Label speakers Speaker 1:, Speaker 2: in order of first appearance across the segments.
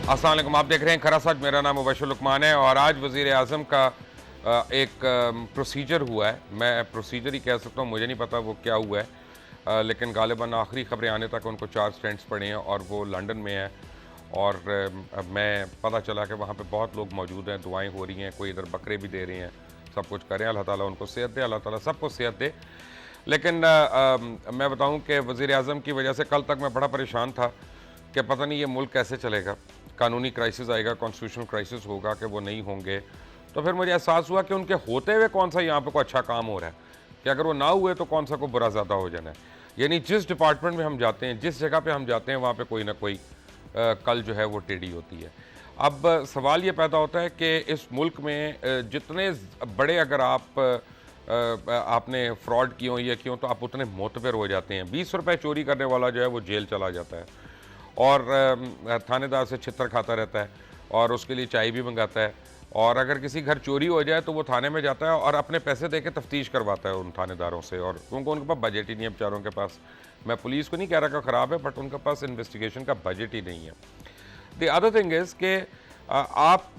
Speaker 1: अस्सलाम वालेकुम, आप देख रहे हैं खरा सच। मेरा नाम मुबशर लुकमान है और आज वज़ीर आज़म का एक प्रोसीजर हुआ है। मैं प्रोसीजर ही कह सकता हूँ, मुझे नहीं पता वो क्या हुआ है, लेकिन गालिबन आखिरी खबरें आने तक उनको 4 स्टेंट्स पड़े हैं और वो लंदन में है। और मैं पता चला कि वहाँ पे बहुत लोग मौजूद हैं, दुआएं हो रही हैं, कोई इधर बकरे भी दे रहे हैं, सब कुछ करें। अल्लाह ताला उनको सेहत दे, अल्लाह ताला सबको सेहत दे। लेकिन मैं बताऊँ कि वज़ीर आज़म की वजह से कल तक मैं बड़ा परेशान था कि पता नहीं ये मुल्क कैसे चलेगा। कानूनी क्राइसिस आएगा, कॉन्स्टिट्यूशनल क्राइसिस होगा कि वो नहीं होंगे। तो फिर मुझे एहसास हुआ कि उनके होते हुए कौन सा यहाँ पे कोई अच्छा काम हो रहा है, कि अगर वो ना हुए तो कौन सा को बुरा ज़्यादा हो जाना है। यानी जिस डिपार्टमेंट में हम जाते हैं, जिस जगह पे हम जाते हैं, वहाँ पे कोई ना कोई कल जो है वो टेढ़ी होती है। अब सवाल ये पैदा होता है कि इस मुल्क में जितने बड़े अगर आपने फ्रॉड किए हों या किए हों तो आप उतने मोतबर हो जाते हैं। 20 रुपये चोरी करने वाला जो है वो जेल चला जाता है और थानेदार से छितर खाता रहता है और उसके लिए चाय भी मंगाता है। और अगर किसी घर चोरी हो जाए तो वो थाने में जाता है और अपने पैसे दे के तफ्तीश करवाता है उन थानेदारों से, और क्योंकि उनके पास बजट ही नहीं है बेचारों के पास। मैं पुलिस को नहीं कह रहा कि ख़राब है, बट उनके पास इन्वेस्टिगेशन का बजट ही नहीं है। द अदर थिंग इज़ कि आप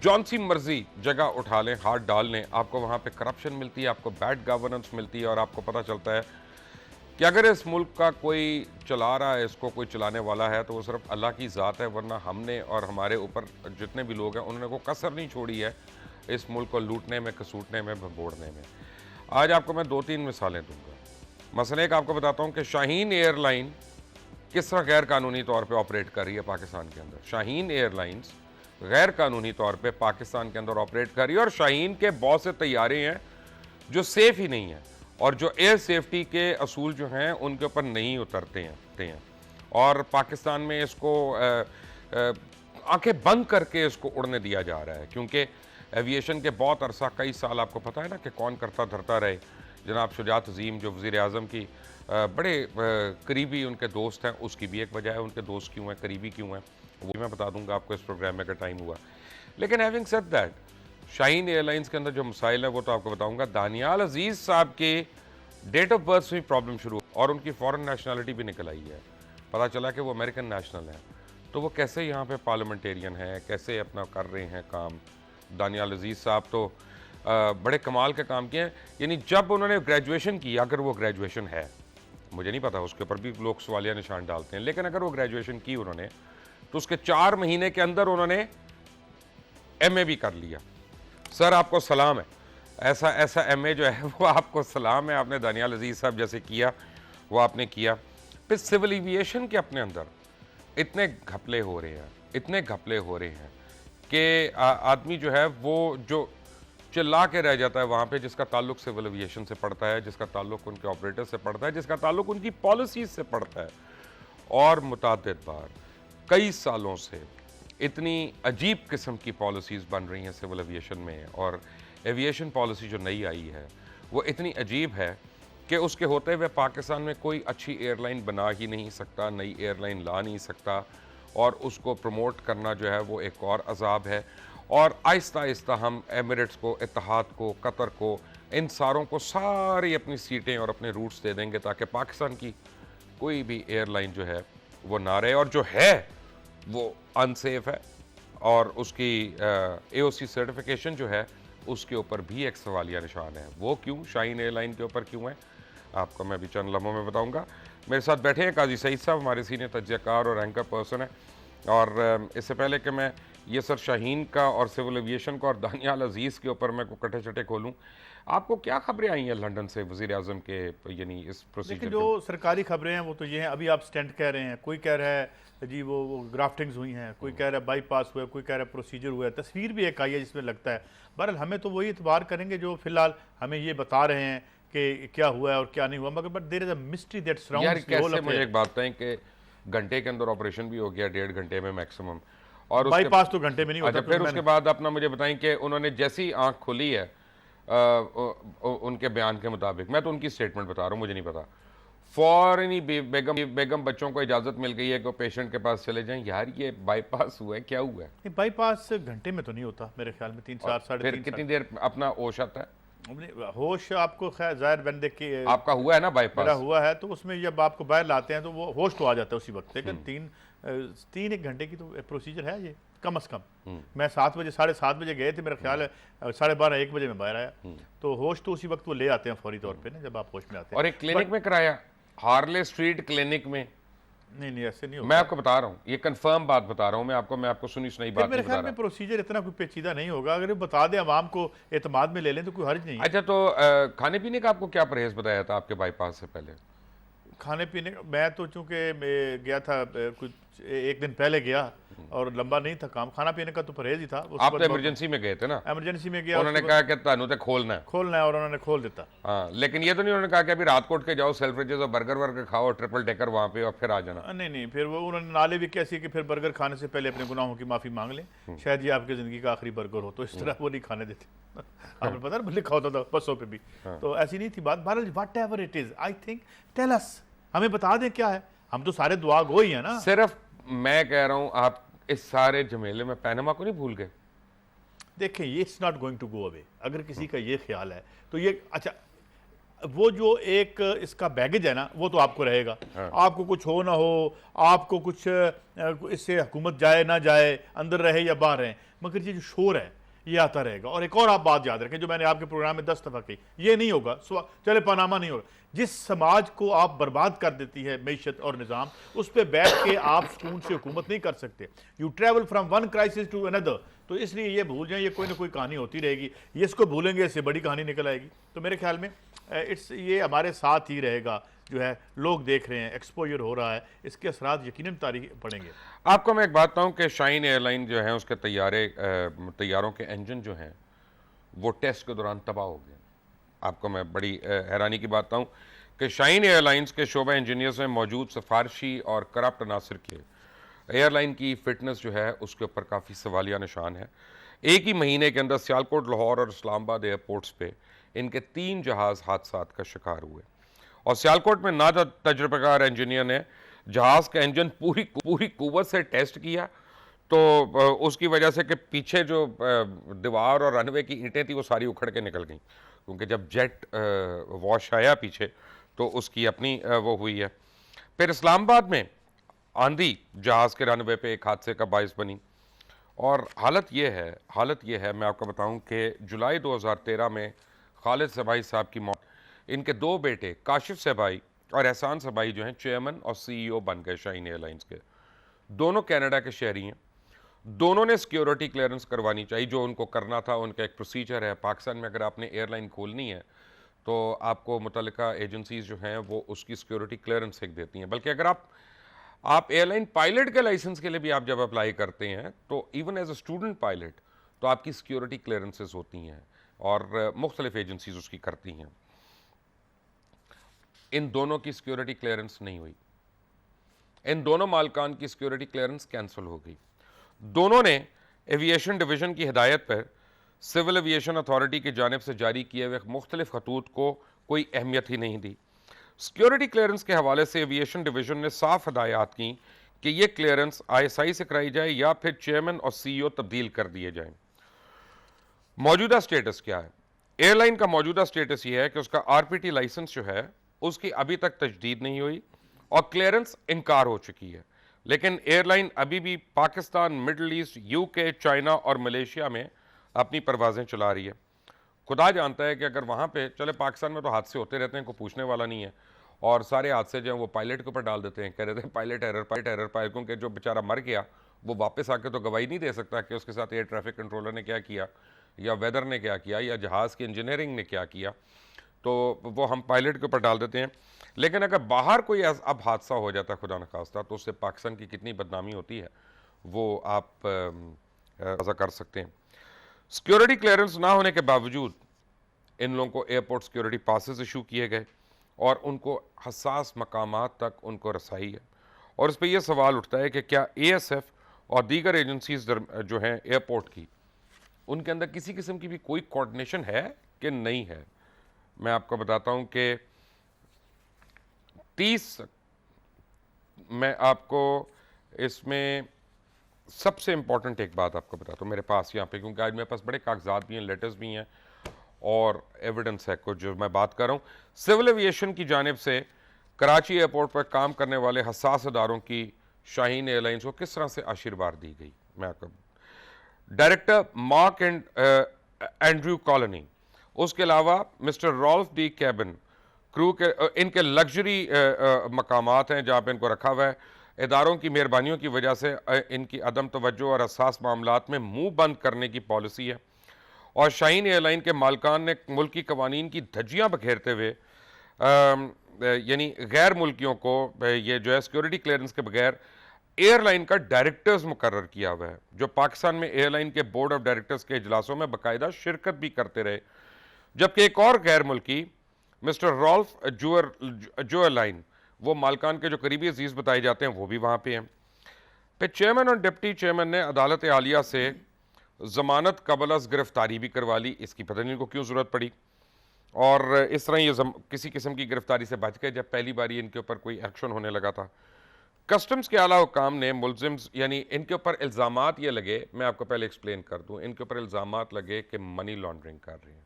Speaker 1: जौन सी मर्जी जगह उठा लें, हाथ डाल लें, आपको वहाँ पे करप्शन मिलती है, आपको बैड गवर्नेंस मिलती है और आपको पता चलता है कि अगर इस मुल्क का कोई चला रहा है, इसको कोई चलाने वाला है, तो वो सिर्फ अल्लाह की ज़ात है। वरना हमने और हमारे ऊपर जितने भी लोग हैं उन्होंने को कसर नहीं छोड़ी है इस मुल्क को लूटने में, कसूटने में, भंबोड़ने में। आज आपको मैं 2-3 मिसालें दूंगा। मसले एक आपको बताता हूँ कि शाहीन एयरलाइन किस तरह गैर कानूनी तौर पर ऑपरेट कर रही है पाकिस्तान के अंदर। शाहीन एयरलाइंस गैर कानूनी तौर पर पाकिस्तान के अंदर ऑपरेट कर रही है और शाहीन के बहुत से तैयारे हैं जो सेफ ही नहीं है और जो एयर सेफ्टी के असूल जो हैं उनके ऊपर नहीं उतरते हैं। और पाकिस्तान में इसको आंखें बंद करके इसको उड़ने दिया जा रहा है, क्योंकि एविएशन के बहुत अरसा, कई साल आपको पता है ना कि कौन करता धरता रहे। जनाब शुजात अजीम जो वज़ीर आज़म की बड़े करीबी उनके दोस्त हैं, उसकी भी एक वजह है। उनके दोस्त क्यों हैं, करीबी क्यों हैं, वो भी मैं बता दूंगा आपको इस प्रोग्राम में अगर टाइम हुआ। लेकिन having said that, Shaheen airlines के अंदर जो मसाइल है वो तो आपको बताऊंगा। दानियाल अजीज़ साहब के डेट ऑफ बर्थ से भी प्रॉब्लम शुरू और उनकी फॉरेन नेशनलिटी भी निकल आई है। पता चला कि वो अमेरिकन नेशनल हैं। तो वो कैसे यहाँ पे पार्लियामेंटेरियन हैं, कैसे अपना कर रहे हैं काम। दानियाल अजीज़ साहब तो बड़े कमाल के काम किए हैं। यानी जब उन्होंने ग्रेजुएशन की, अगर वो ग्रेजुएशन है, मुझे नहीं पता, उसके ऊपर भी लोग सवालिया निशान डालते हैं, लेकिन अगर वो ग्रेजुएशन की उन्होंने, तो उसके 4 महीने के अंदर उन्होंने MA भी कर लिया। सर आपको सलाम है, ऐसा MA जो है वो आपको सलाम है। आपने दानियाल अजीज़ साहब जैसे किया वो आपने किया। फिर सिविल एविएशन के अपने अंदर इतने घपले हो रहे हैं, इतने घपले हो रहे हैं कि आदमी जो है वो जो चिल्ला के रह जाता है वहाँ पे, जिसका ताल्लुक सिविल एविएशन से पड़ता है, जिसका ताल्लुक उनके ऑपरेटर से पड़ता है, जिसका ताल्लुक उनकी पॉलिसीज से पड़ता है। और मुतअद्दिद बार कई सालों से इतनी अजीब किस्म की पॉलिसीज़ बन रही हैं सिविल एविएशन में, और एविएशन पॉलिसी जो नई आई है वो इतनी अजीब है कि उसके होते हुए पाकिस्तान में कोई अच्छी एयरलाइन बना ही नहीं सकता, नई एयरलाइन ला नहीं सकता, और उसको प्रमोट करना जो है वो एक और अजाब है। और आहिस्ता आहिस्ता हम एमिरेट्स को, इत्तेहाद को, कतर को, इन सारों को सारी अपनी सीटें और अपने रूट्स दे देंगे ताकि पाकिस्तान की कोई भी एयरलाइन जो है वो ना रहे। और जो है वो अनसेफ है और उसकी AOC सर्टिफिकेशन जो है उसके ऊपर भी एक सवालिया निशान है। वो क्यों शाहीन एयरलाइन के ऊपर क्यों है, आपको मैं अभी चंद लम्हों में बताऊंगा। मेरे साथ बैठे हैं काजी सईद साहब, हमारे सीनियर तज्ज़ियाकार और एंकर पर्सन है। और इससे पहले कि मैं ये सर शाहीन का और सिविल एविएशन का और दानियाल अजीज़ के ऊपर मैं को कटे चटे खोलूँ, आपको क्या खबरें आई हैं लंदन से वज़ीर आज़म के, यानी इस प्रोसीजर?
Speaker 2: जो सरकारी खबरें हैं वो तो ये हैं, अभी आप स्टेंट कह रहे हैं, कोई कह रहा है जी वो ग्राफ्टिंग्स हुई हैं, कोई कह रहा है बाईपास हुआ है, कोई कह रहा है प्रोसीजर हुआ है, तस्वीर भी एक आई है जिसमें लगता है। बहरहाल हमें तो वही इतबार करेंगे जो फिलहाल हमें ये बता रहे हैं कि क्या हुआ है और क्या नहीं हुआ, मगर but there is a mystery that surrounds the whole.
Speaker 1: मुझे एक बात बताएं कि घंटे के अंदर ऑपरेशन भी हो गया, 1.5 घंटे में मैक्सिमम, और
Speaker 2: बाईपास तो घंटे में नहीं होता।
Speaker 1: अच्छा, फिर उसके बाद अपना मुझे बताएं कि उन्होंने जैसी आंख खोली है उनके बयान के मुताबिक, मैं तो उनकी स्टेटमेंट बता रहा हूँ, मुझे नहीं पता, फौरन ही बेगम बच्चों को इजाजत मिल गई है कि पेशेंट के पास चले जाएं। यार ये बाईपास हुआ है, क्या हुआ है?
Speaker 2: बाईपास घंटे में तो नहीं होता मेरे ख्याल में, 3-4 साढ़े 3।
Speaker 1: कितनी देर अपना होश आता है?
Speaker 2: होश आपको खैर जाहिर बंदे के,
Speaker 1: आपका हुआ है ना बाईपास?
Speaker 2: मेरा हुआ है, तो उसमें जब आपको बाहर लाते हैं तो वो होश तो आ जाता है उसी वक्त, लेकिन 3-1 घंटे की तो प्रोसीजर है ये कम से कम। मैं 7 बजे 7:30 बजे गए थे, मेरा ख्याल है 12:30-1 बजे मैं बाहर आया। तो होश तो उसी वक्त वो ले आते हैं फौरी तौर पे ना, जब आप होश में आते हैं।
Speaker 1: और एक क्लिनिक में कराया, हार्ले स्ट्रीट क्लिनिक में।
Speaker 2: नहीं ऐसे नहीं होता।
Speaker 1: मैं आपको बता रहा हूँ, ये कंफर्म बात बता रहा हूँ मैं आपको सुनी सुनाई बात
Speaker 2: मेरे
Speaker 1: नहीं बता
Speaker 2: ख्याल में प्रोसीजर इतना कोई पेचीदा नहीं होगा, अगर बता दें आवाम को एतमाद में ले लें तो कोई हर्ज नहीं है।
Speaker 1: अच्छा, तो खाने पीने का आपको क्या परहेज बताया था आपके बाईपास से पहले?
Speaker 2: खाने पीने का मैं तो चूंकि मैं गया था कुछ 1 दिन पहले गया और लंबा नहीं था काम, खाना पीने का तो परहेज ही था।
Speaker 1: आप तो इमरजेंसी में गए थे ना?
Speaker 2: इमरजेंसी में गया,
Speaker 1: उन्होंने कहा कि तानू तो खोलना
Speaker 2: है और उन्होंने खोल देता।
Speaker 1: हाँ, लेकिन ये तो नहीं उन्होंने कहा कि अभी रात को उठ के जाओ सेल्फ्रिजेस और बर्गर वर्गर खाओ ट्रिपल डेकर वहां पे और फिर आ जाना?
Speaker 2: नहीं, फिर वो उन्होंने नाले भी कैसी कि फिर बर्गर खाने से पहले अपने गुनाहों की माफी मांग लें, शायद ये आपकी जिंदगी का आखिरी बर्गर हो, तो इस तरह वो नहीं खाने देते। आपने पता ना लिखा होता था बसों पे भी। तो ऐसी नहीं थी बात। बहरहाल whatever it is, I think tell us, हमें बता दें क्या है, हम तो सारे दुआ गो ही है ना।
Speaker 1: सिर्फ मैं कह रहा हूं, आप इस सारे झमेले में पैनामा को नहीं भूल गए?
Speaker 2: देखें, ये it's not going to go away. अगर किसी का ये ख्याल है तो ये अच्छा, वो जो एक इसका बैगेज है ना, वो तो आपको रहेगा। आपको कुछ हो ना हो, आपको कुछ इससे हुकूमत जाए ना जाए, अंदर रहे या बाहर रहे, मगर ये जो शोर है ये आता रहेगा। और एक और आप बात याद रखें जो मैंने आपके प्रोग्राम में 10 दफा कही, ये नहीं होगा चले पनामा नहीं होगा। जिस समाज को आप बर्बाद कर देती है मैशत और निज़ाम, उस पर बैठ के आप सुकून से हुकूमत नहीं कर सकते। You travel from one crisis to another. तो इसलिए ये भूल जाएं, ये कोई ना कोई कहानी होती रहेगी, ये इसको भूलेंगे इससे बड़ी कहानी निकल आएगी। तो मेरे ख्याल में ये हमारे साथ ही रहेगा, जो है लोग देख रहे हैं, एक्सपोजर हो रहा है, इसके असरात यकीनन तारीख पड़ेंगे।
Speaker 1: आपको मैं एक बात बताऊं कि शाइन एयरलाइन जो है उसके तैयारों के इंजन जो हैं वो टेस्ट के दौरान तबाह हो गए। आपको मैं बड़ी हैरानी की बात बताऊं कि शाइन एयरलाइंस के शोबा इंजीनियर्स में मौजूद सिफारशी और करप्ट अनासर के एयरलाइन की फिटनेस जो है उसके ऊपर काफ़ी सवालिया निशान है। एक ही महीने के अंदर सियालकोट, लाहौर और इस्लामाबाद एयरपोर्ट्स पे इनके 3 जहाज़ हादसात का शिकार हुए। और सियालकोट में तजुर्बेकार इंजीनियर ने जहाज़ का इंजन पूरी कुव्वत से टेस्ट किया, तो उसकी वजह से कि पीछे जो दीवार और रनवे की ईंटें थी वो सारी उखड़ के निकल गई, क्योंकि जब जेट वॉश आया पीछे तो उसकी अपनी वो हुई है। फिर इस्लामाबाद में आंधी जहाज़ के रनवे पे एक हादसे का बायस बनी। और हालत ये है मैं आपको बताऊं कि जुलाई 2013 में खालिद सबाई साहब की मौत, इनके 2 बेटे काशिफ सबाई और एहसान सबाई जो हैं चेयरमैन और CEO बन गए शाइन एयरलाइंस के। दोनों कनाडा के शहरी हैं। दोनों ने सिक्योरिटी क्लियरेंस करवानी चाहिए, जो उनको करना था, उनका एक प्रोसीजर है। पाकिस्तान में अगर आपने एयरलाइन खोलनी है तो आपको मुतल्लिका एजेंसीज जो हैं वो उसकी सिक्योरिटी क्लियरेंस एक देती हैं। बल्कि अगर आप एयरलाइन पायलट के लाइसेंस के लिए भी आप जब अप्लाई करते हैं तो even as a student pilot तो आपकी सिक्योरिटी क्लियरेंसेस होती हैं और मुख्तलिफ एजेंसीज उसकी करती हैं। इन दोनों की सिक्योरिटी क्लियरेंस नहीं हुई, इन दोनों मालकान की सिक्योरिटी क्लियरेंस कैंसिल हो गई। दोनों ने एविएशन डिवीजन की हिदायत पर सिविल एविएशन अथॉरिटी की जानिब से जारी किए हुए मुख्तलिफ खतूत को कोई अहमियत ही नहीं दी। सिक्योरिटी क्लियरेंस के हवाले से एविएशन डिवीजन ने साफ हिदायत की कि यह क्लियरेंस ISI से कराई जाए या फिर चेयरमैन और CEO तब्दील कर दिए जाएं। मौजूदा स्टेटस क्या है? एयरलाइन का मौजूदा स्टेटस यह है कि उसका RPT लाइसेंस जो है उसकी अभी तक तजदीद नहीं हुई और क्लियरेंस इनकार हो चुकी है। लेकिन एयरलाइन अभी भी Pakistan, middle east, UK, China और मलेशिया में अपनी परवाजें चला रही है। खुदा जानता है कि अगर वहाँ पे चले, पाकिस्तान में तो हादसे होते रहते हैं, कोई पूछने वाला नहीं है, और सारे हादसे जो हैं वो पायलट के ऊपर डाल देते हैं, कह रहे थे पायलट एरर, क्योंकि जो बेचारा मर गया वो वापस आके तो गवाही नहीं दे सकता कि उसके साथ एयर ट्रैफिक कंट्रोलर ने क्या किया या वेदर ने क्या किया या जहाज़ की इंजीनियरिंग ने क्या किया, तो वो हम पायलट के ऊपर डाल देते हैं। लेकिन अगर बाहर कोई अब हादसा हो जाता है खुदा न खास्ता, तो उससे पाकिस्तान की कितनी बदनामी होती है वो आप अंदाज़ा कर सकते हैं। सिक्योरिटी क्लियरेंस ना होने के बावजूद इन लोगों को एयरपोर्ट सिक्योरिटी पासेस इशू किए गए और उनको हसास मकामात तक उनको रसाई है। और इस पर यह सवाल उठता है कि क्या ASF और दीगर एजेंसीज जो हैं एयरपोर्ट की, उनके अंदर किसी किस्म की भी कोई कोऑर्डिनेशन है कि नहीं है। मैं आपको बताता हूं कि मैं आपको इसमें सबसे इंपॉर्टेंट एक बात आपको बताता हूँ मेरे पास यहाँ पे, क्योंकि आज मेरे पास बड़े कागजात भी हैं, लेटर्स भी हैं और एविडेंस है कुछ जो मैं बात कर रहा हूँ। सिविल एविएशन की जानिब से कराची एयरपोर्ट पर काम करने वाले हसास इदारों की शाहीन एयरलाइंस को किस तरह से आशीर्वाद दी गई, मैं आपको director Mark and Andrew Colony, उसके अलावा Mister Rolf de Cabin, crew के इनके लग्जरी मकामात हैं जहाँ पे इनको रखा हुआ है। इदारों की मेहरबानियों की वजह से इनकी अदम तवज्जो और हसास मामलात में मुंह बंद करने की पॉलिसी है। और शाहीन एयरलाइन के मालकान ने मुल्क की कवानीन की धज्जियाँ बखेरते हुए यानी गैर मुल्कियों को ये जो है सिक्योरिटी क्लियरेंस के बगैर एयरलाइन का डायरेक्टर्स मुकर्रर किया हुआ है, जो पाकिस्तान में एयरलाइन के बोर्ड ऑफ डायरेक्टर्स के इजलासों में बाकायदा शिरकत भी करते रहे। जबकि एक और गैर मुल्की मिस्टर रॉल्फ जोएलाइन, वो मालकान के जो करीबी अजीज बताए जाते हैं, वो भी वहाँ पे हैं। फिर चेयरमैन और डिप्टी चेयरमैन ने अदालत आलिया से जमानत कबल अज़ गिरफ्तारी भी करवा ली। इसकी पता नहीं इनको क्यों ज़रूरत पड़ी, और इस तरह ये किसी किस्म की गिरफ्तारी से बच गए जब पहली बार इनके ऊपर कोई एक्शन होने लगा था। कस्टम्स के आला हुकाम ने मुलजिम यानी इनके ऊपर इल्ज़ामात ये लगे, मैं आपको पहले एक्सप्लेन कर दूं, इनके ऊपर इल्ज़ामात लगे कि मनी लॉन्ड्रिंग कर रहे हैं।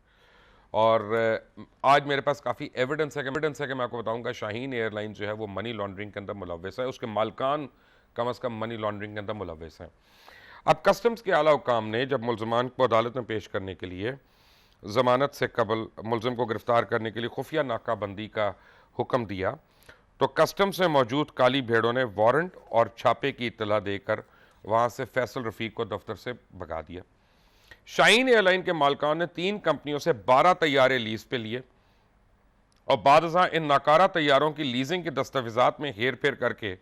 Speaker 1: और आज मेरे पास काफ़ी एविडेंस है कि मैं आपको बताऊंगा शाहीन एयरलाइन जो है वो मनी लॉन्ड्रिंग के अंदर मुलव्वस है, उसके मालकान कम अज़ कम मनी लॉन्ड्रिंग के अंदर मुलव्वस हैं। अब कस्टम्स के आला हुकाम ने जब मुलजमान को अदालत में पेश करने के लिए ज़मानत से कबल मुलजिम को गिरफ्तार करने के लिए खुफिया नाकाबंदी का हुक्म दिया, तो कस्टम्स में मौजूद काली भेड़ों ने वारंट और छापे की इत्तला देकर वहाँ से फैसल रफ़ीक को दफ्तर से भगा दिया। शाहीन एयरलाइन के मालकान ने 3 कंपनियों से 12 तैयारे लीज पे लिए और बाद इन नाकारा तैयारों की लीजिंग के दस्तावेजात में हेर फेर करके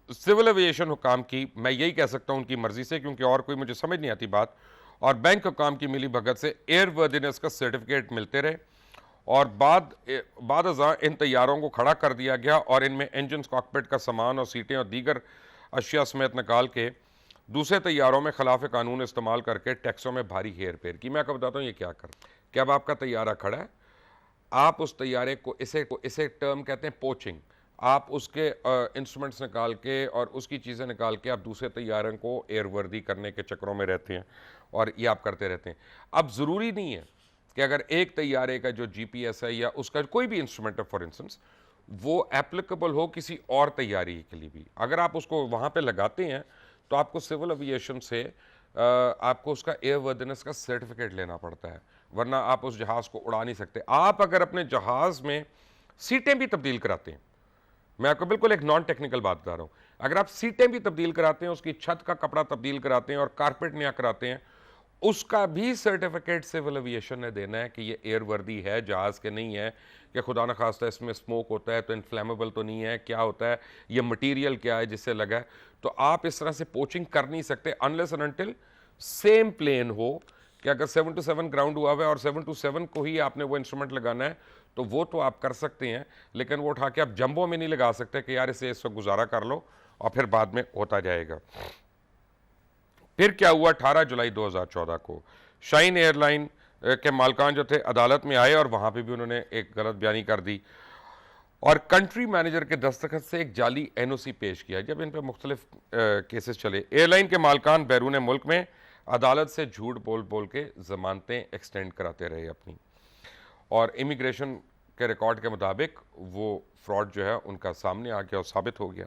Speaker 1: सिविल एविएशन हुकाम की, मैं यही कह सकता हूं उनकी मर्जी से, क्योंकि और कोई मुझे समझ नहीं आती बात, और बैंक हुकाम की मिली भगत से एयर वर्दीनेस का सर्टिफिकेट मिलते रहे और बाद इन तैयारों को खड़ा कर दिया गया और इनमें इंजन, कॉकपिट का सामान और सीटें और दीगर अशिया समेत निकाल के दूसरे तैयारों में खिलाफ कानून इस्तेमाल करके टैक्सों में भारी हेर फेर की। मैं आपको बताता हूँ ये क्या कर, कि अब आपका तैयारा खड़ा है, आप उस तैयारे को इसे टर्म कहते हैं पोचिंग, आप उसके इंस्ट्रूमेंट्स निकाल के और उसकी चीज़ें निकाल के आप दूसरे तैयारे को एयरवर्दी करने के चक्रों में रहते हैं और ये आप करते रहते हैं। अब ज़रूरी नहीं है कि अगर एक तैयारे का जो GPS है या उसका कोई भी इंस्ट्रूमेंट है फॉर इंस्टेंस, वो एप्लीकेबल हो किसी और तैयारी के लिए भी। अगर आप उसको वहाँ पे लगाते हैं तो आपको सिविल एविएशन से आपको उसका एयरवर्दीनेस का सर्टिफिकेट लेना पड़ता है, वरना आप उस जहाज़ को उड़ा नहीं सकते। आप अगर अपने जहाज़ में सीटें भी तब्दील कराते हैं, मैं आपको बिल्कुल एक नॉन टेक्निकल बात बता रहा हूँ, अगर आप सीटें भी तब्दील कराते हैं, उसकी छत का कपड़ा तब्दील कराते हैं और कारपेट नया कराते हैं, उसका भी सर्टिफिकेट सिविल एविएशन ने देना है कि ये एयरवर्दी है, जहाज़ के नहीं है, कि खुदा न खास्ता इसमें स्मोक होता है तो इन्फ्लेमेबल तो नहीं है, क्या होता है, ये मटेरियल क्या है जिससे लगा है। तो आप इस तरह से पोचिंग कर नहीं सकते unless and until same plane हो, कि अगर 727 ग्राउंड हुआ है और 727 को ही आपने वो इंस्ट्रूमेंट लगाना है तो वो तो आप कर सकते हैं, लेकिन वो उठा के आप जंबो में नहीं लगा सकते कि यार इसे इस वक्त गुजारा कर लो और फिर बाद में होता जाएगा। फिर क्या हुआ, 18 जुलाई 2014 को शाहीन एयरलाइन के मालकान जो थे अदालत में आए और वहाँ पे भी उन्होंने एक गलत बयानी कर दी और कंट्री मैनेजर के दस्तखत से एक जाली NOC पेश किया। जब इन पर मुख्तलिफ केसेस चले, एयरलाइन के मालकान बैरून मुल्क में अदालत से झूठ बोल बोल के ज़मानतें एक्सटेंड कराते रहे अपनी, और इमिग्रेशन के रिकॉर्ड के मुताबिक वो फ्रॉड जो है उनका सामने आ गया और साबित हो गया।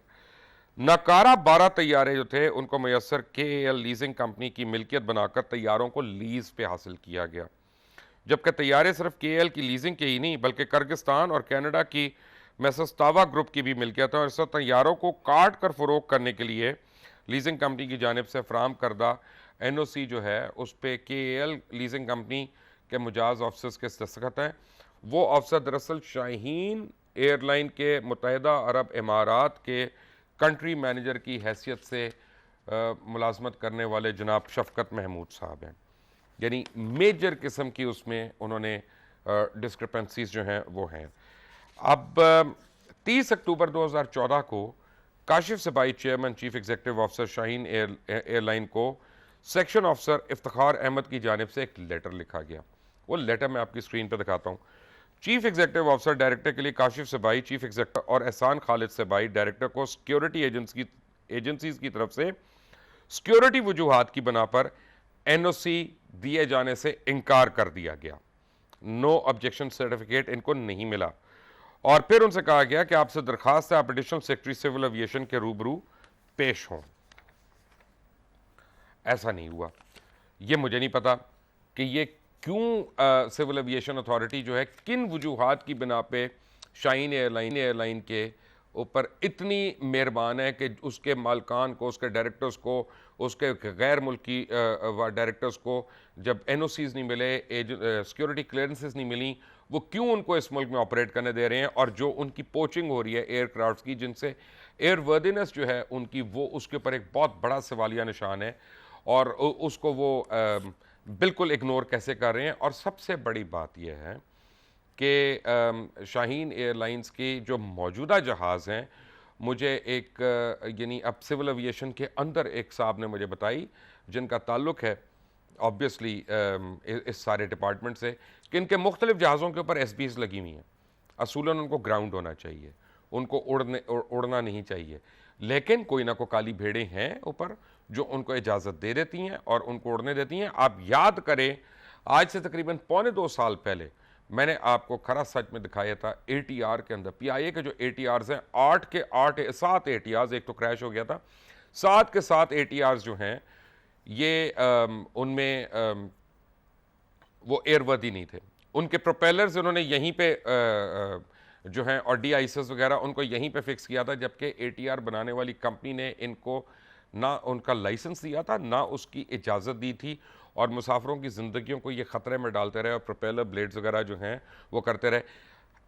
Speaker 1: नकारा 12 तैयारे जो थे उनको मैसर KAL लीजिंग कंपनी की मिल्कियत बनाकर तैयारों को लीज पे हासिल किया गया, जबकि तैयारे सिर्फ KAL की लीजिंग के ही नहीं बल्कि किर्गिस्तान और कनाडा की मैसस्तावा ग्रुप की भी मिल्कियत है। और इस तैयारों को काट कर फरोख करने के लिए लीजिंग कंपनी की जानिब से फराम करदा NOC जो है उस पर KAL लीजिंग कंपनी के मुजाज ऑफिसर्स के दस्तखत हैं। वो ऑफिसर दरअसल शाहीन एयरलाइन के मुत्तहिदा अरब इमारात के कंट्री मैनेजर की हैसियत से मुलाजमत करने वाले जनाब शफकत महमूद साहब हैं। यानी मेजर किस्म की उसमें उन्होंने डिस्क्रिपेंसीज जो हैं वो हैं। अब 30 अक्टूबर 2014 को काशिफ सिपाही chairman chief executive officer Shaheen airline को सेक्शन ऑफिसर इफ्तिखार अहमद की जानिब से एक लेटर लिखा गया। वो लेटर मैं आपकी स्क्रीन पर दिखाता हूँ। चीफ एग्जीक्यूटिव ऑफिसर डायरेक्टर के लिए काशिफ सिपाही चीफ एग्जीक्यूटिव और एहसान खालिद सिपाही डायरेक्टर को सिक्योरिटी एजेंसीज की तरफ से सिक्योरिटी वजूहात की बना पर NOC दिए जाने से इनकार कर दिया गया। नो ऑब्जेक्शन सर्टिफिकेट इनको नहीं मिला और फिर उनसे कहा गया कि आपसे दरखास्त है आप एडिशनल सेक्रेटरी सिविल एविएशन के रूबरू पेश हों। ऐसा नहीं हुआ। ये मुझे नहीं पता कि ये क्यों सिविल एविएशन अथॉरिटी जो है किन वजूहात की बिना पे शाहीन एयरलाइन के ऊपर इतनी मेहरबान है कि उसके मालकान को, उसके डायरेक्टर्स को, उसके गैर मुल्की डायरेक्टर्स को जब एनओसीज नहीं मिले, सिक्योरिटी क्लियरेंसेस नहीं मिली, वो क्यों उनको इस मुल्क में ऑपरेट करने दे रहे हैं। और जो उनकी पोचिंग हो रही है एयरक्राफ्ट की, जिनसे एयरवर्दीनेस जो है उनकी, वो उसके ऊपर एक बहुत बड़ा सवालिया निशान है और उसको वो बिल्कुल इग्नोर कैसे कर रहे हैं। और सबसे बड़ी बात यह है कि शाहीन एयरलाइंस के जो मौजूदा जहाज़ हैं, मुझे एक यानी अब सिविल एविएशन के अंदर एक साहब ने मुझे बताई जिनका ताल्लुक़ है ऑब्वियसली इस सारे डिपार्टमेंट से, कि इनके मुख्तलिफ जहाज़ों के ऊपर SBs लगी हुई हैं। असूलन उनको ग्राउंड होना चाहिए, उनको उड़ना नहीं चाहिए, लेकिन कोई ना कोई काली भेड़ें हैं ऊपर जो उनको इजाज़त दे देती हैं और उनको उड़ने देती हैं। आप याद करें, आज से तकरीबन 2.25 साल पहले मैंने आपको खरा सच में दिखाया था ATR के अंदर, PIA के जो ATRs हैं, 7 ATRs, एक तो क्रैश हो गया था, 7 के 7 ATRs जो हैं ये उनमें वो एयरवर्दी नहीं थे। उनके प्रोपेलर्स उन्होंने यहीं पे जो हैं और DISs वगैरह उनको यहीं पे फिक्स किया था, जबकि ATR बनाने वाली कंपनी ने इनको ना उनका लाइसेंस दिया था, ना उसकी इजाज़त दी थी, और मुसाफिरों की ज़िंदगियों को ये ख़तरे में डालते रहे और प्रोपेलर ब्लेड्स वगैरह जो हैं वो करते रहे।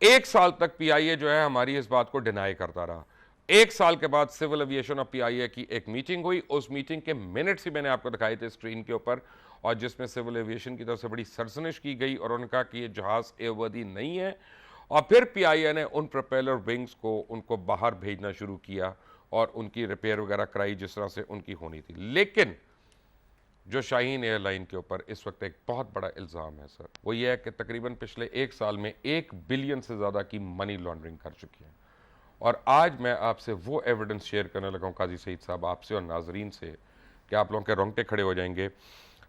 Speaker 1: 1 साल तक PIA जो है हमारी इस बात को डिनाई करता रहा। 1 साल के बाद सिविल एविएशन और PIA की एक मीटिंग हुई। उस मीटिंग के मिनट्स ही मैंने आपको दिखाए थे स्क्रीन के ऊपर, और जिसमें सिविल एविएशन की तरफ से बड़ी सरसनिश की गई और उन्होंने कहा कि ये जहाज़ एयरवर्दी नहीं है। और फिर PIA ने उन प्रोपेलर विंग्स को उनको बाहर भेजना शुरू किया और उनकी रिपेयर वगैरह कराई जिस तरह से उनकी होनी थी। लेकिन जो शाहीन एयरलाइन के ऊपर इस वक्त एक बहुत बड़ा इल्ज़ाम है सर, वो ये है कि तकरीबन पिछले 1 साल में 1 बिलियन से ज़्यादा की मनी लॉन्ड्रिंग कर चुकी है। और आज मैं आपसे वो एविडेंस शेयर करने लगा हूँ काजी सईद साहब, आपसे और नाजरीन से, कि आप लोगों के रोंगटे खड़े हो जाएंगे।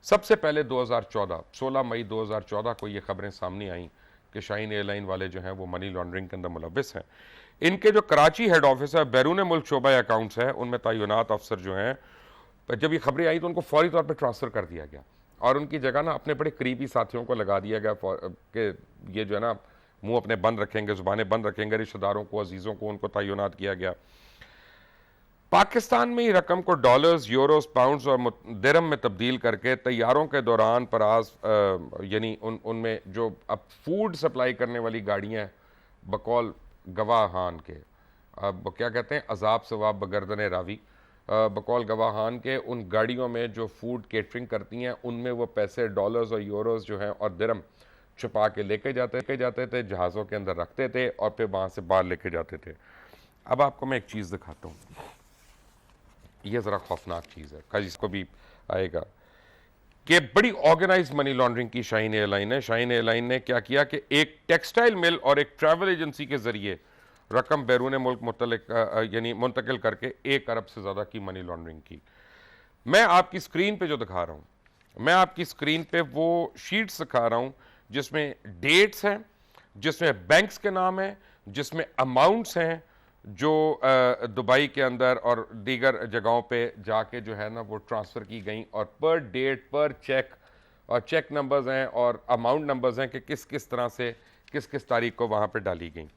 Speaker 1: सबसे पहले 16 मई 2014 को ये खबरें सामने आई कि शाहीन एयरलाइन वाले जो हैं वो मनी लॉन्ड्रिंग के अंदर मुलव्वस हैं। इनके जो कराची हेड ऑफिस है, बैरून मुल्क शोबा अकाउंट्स है, उनमें तैनात अफसर जो हैं, जब ये खबरें आई तो उनको फौरी तौर पर ट्रांसफ़र कर दिया गया और उनकी जगह ना अपने बड़े करीबी साथियों को लगा दिया गया कि ये जो है ना मुंह अपने बंद रखेंगे, ज़ुबानें बंद रखेंगे, रिश्तेदारों को, अजीज़ों को उनको तैनात किया गया। पाकिस्तान में ही रकम को डॉलर्स, यूरोस, पाउंड्स और दिरहम में तब्दील करके तैयारों के दौरान पराज यानी उनमें जो अब फूड सप्लाई करने वाली गाड़ियाँ बकौल गवाहान के, अब क्या कहते हैं, अजाब सवाब बगर्दन रावी, बकौल गवाहान के उन गाड़ियों में जो फूड केटरिंग करती हैं उनमें वो पैसे डॉलर्स और यूरोस जो हैं और दिरहम छुपा के लेके जाते थे, जहाज़ों के अंदर रखते थे और फिर वहाँ से बाहर लेके जाते थे। अब आपको मैं एक चीज़ दिखाता हूँ, यह ज़रा खौफनाक चीज़ है, कल इसको भी आएगा कि बड़ी ऑर्गेनाइज मनी लॉन्ड्रिंग की शाहीन एयरलाइन है। शाहीन एयरलाइन ने क्या किया कि एक टेक्सटाइल मिल और एक ट्रैवल एजेंसी के ज़रिए रकम बैरून मुल्क यानी मुंतकिल करके 1 अरब से ज़्यादा की मनी लॉन्ड्रिंग की। मैं आपकी स्क्रीन पे जो दिखा रहा हूँ, मैं आपकी स्क्रीन पे वो शीट्स दिखा रहा हूँ जिसमें डेट्स हैं, जिसमें बैंक्स के नाम हैं, जिसमें अमाउंट्स हैं जो दुबई के अंदर और दीगर जगहों पे जाके जो है ना वो ट्रांसफ़र की गई, और पर डेट, पर चेक, और चेक नंबर्स हैं और अमाउंट नंबर्स हैं कि किस किस तरह से किस किस तारीख को वहाँ पे डाली गई।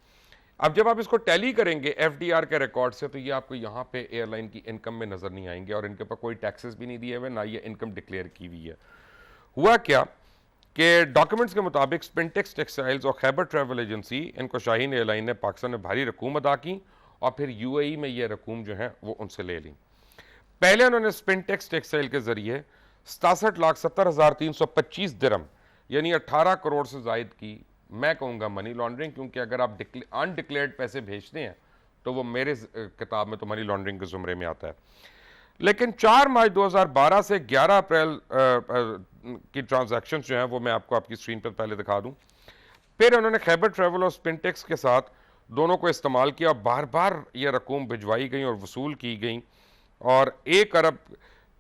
Speaker 1: अब जब आप इसको टैली करेंगे FDR के रिकॉर्ड से, तो ये आपको यहाँ पे एयरलाइन की इनकम में नज़र नहीं आएंगे और इनके ऊपर कोई टैक्सेस भी नहीं दिए हुए, ना ये इनकम डिक्लेयर की हुई है। हुआ क्या कि डॉक्यूमेंट्स के मुताबिक स्पिनटेक्स टेक्सटाइल्स और खैबर ट्रैवल एजेंसी, इनको शाहीन एयरलाइन ने पाकिस्तान में भारी रकूम अदा की और फिर UAE में ये रकूम जो है वो उनसे ले ली। पहले उन्होंने स्पिनटेक्स टेक्सटाइल के जरिए 67,70,325 दिरहम यानी 18 करोड़ से जायद की, मैं कहूँगा मनी लॉन्ड्रिंग, क्योंकि अगर आप अनडिक्लेयर्ड पैसे भेजते हैं तो वो मेरे किताब में तो मनी लॉन्ड्रिंग के ज़ुमरे में आता है। लेकिन 4 मार्च 2012 से 11 अप्रैल की ट्रांजैक्शंस जो हैं वो मैं आपको आपकी स्क्रीन पर पहले दिखा दूं। फिर उन्होंने खैबर ट्रैवल और स्पिनटेक्स के साथ दोनों को इस्तेमाल किया, बार बार ये रकूम भिजवाई गई और वसूल की गई, और 1 अरब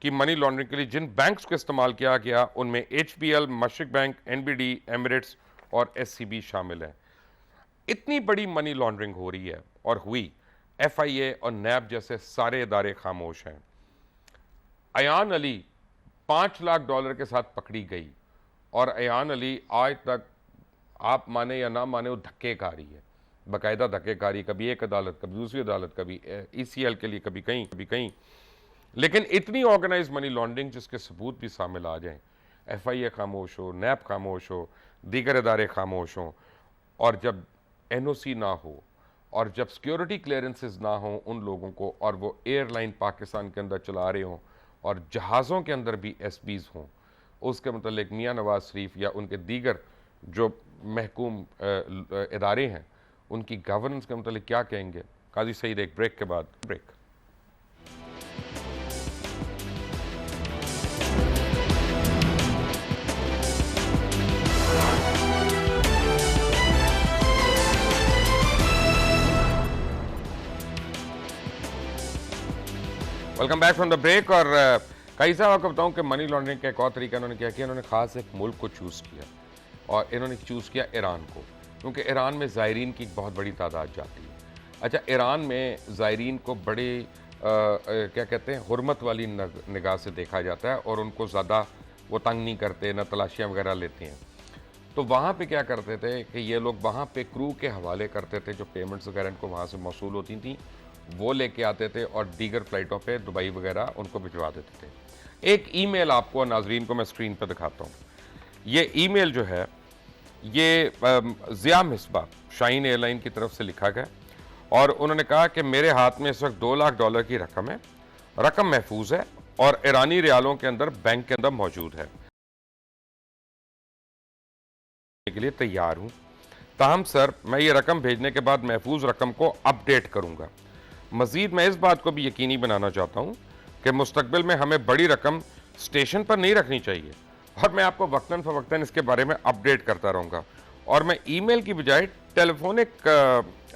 Speaker 1: की मनी लॉन्ड्रिंग के लिए जिन बैंक्स को इस्तेमाल किया गया उनमें HBL, मशरिक बैंक, NBD, एमिरेट्स और SCB शामिल है। इतनी बड़ी मनी लॉन्ड्रिंग हो रही है और हुई, FIA और नैब जैसे सारे इदारे खामोश हैं। अयान अली $5 लाख के साथ पकड़ी गई और अयान अली आज तक, आप माने या ना माने, वो धक्के खा रही है, बाकायदा धक्के खा रही, कभी एक अदालत, कभी दूसरी अदालत, कभी ECL के लिए, कभी कहीं। लेकिन इतनी ऑर्गेनाइज मनी लॉन्ड्रिंग जिसके सबूत भी सामने आ जाएं, FIA खामोश हो, नैब खामोश हो, दीगर इदारे खामोश हों, और जब NOC ना हो और जब सिक्योरिटी क्लियरेंसेस ना हो उन लोगों को, और वो एयरलाइन पाकिस्तान के अंदर चला रहे हों और जहाज़ों के अंदर भी SBs हों, उसके मतलब मियाँ नवाज शरीफ या उनके दीगर जो महकूम इदारे हैं उनकी गवर्नेंस के मतलब क्या कहेंगे? काजी सईद, एक ब्रेक के बाद break. Welcome back from the break. और कई साहब आपको बताऊं कि मनी लॉन्ड्रिंग का एक और तरीका इन्होंने क्या किया, इन्होंने खास एक मुल्क को चूज़ किया और इन्होंने चूज़ किया ईरान को, क्योंकि ईरान में ज़ायरीन की एक बहुत बड़ी तादाद जाती है। अच्छा, ईरान में ज़ायरीन को बड़े क्या कहते हैं, हुर्मत वाली निगाह से देखा जाता है और उनको ज़्यादा वो तंग नहीं करते, ना तलाशियाँ वगैरह लेते हैं। तो वहाँ पे क्या करते थे कि ये लोग वहाँ पे क्रू के हवाले करते थे, जो पेमेंट्स वगैरह इनको वहाँ से मौसूल होती थी वो लेके आते थे और दीगर फ़्लाइटों पे दुबई वगैरह उनको भिजवा देते थे। एक ईमेल आपको नाजरीन को मैं स्क्रीन पर दिखाता हूँ। ये ईमेल जो है ये ज़िया मिसबा शाहीन एयरलाइन की तरफ से लिखा गया और उन्होंने कहा कि मेरे हाथ में इस वक्त $2 लाख की रकम है, रकम महफूज है और ईरानी रियालों के अंदर बैंक के अंदर मौजूद है, के लिए तैयार हूँ। ताहम सर, मैं ये रकम भेजने के बाद महफूज रकम को अपडेट करूँगा। मज़ीद मैं इस बात को भी यकीनी बनाना चाहता हूँ कि मुस्तकबिल में हमें बड़ी रकम स्टेशन पर नहीं रखनी चाहिए और मैं आपको वक्तन फ़वक्तन इसके बारे में अपडेट करता रहूँगा और मैं ईमेल की बजाय टेलीफोनिक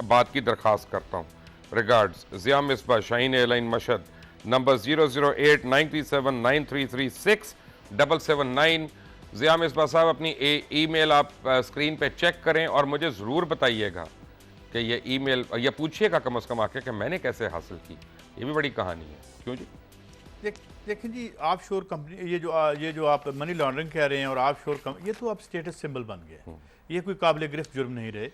Speaker 1: बात की दरख्वास्त करता हूँ। Regards, Zia Misbah, Shaheen airline Mashhad, number 0089379336779। Zia Misbah साहब, अपनी ईमेल आप स्क्रीन पे चेक करें और मुझे ज़रूर बताइएगा कि ये ईमेल, या पूछिएगा कम से कम आके कि मैंने कैसे हासिल की। ये भी बड़ी कहानी है। क्यों जी?
Speaker 2: देखिए जी, ऑफशोर कंपनी, ये जो आप मनी लॉन्ड्रिंग कह रहे हैं और ऑफशोर ये तो आप स्टेटस सिंबल बन गए। ये कोई काबिल गिरफ्त जुर्म नहीं रहे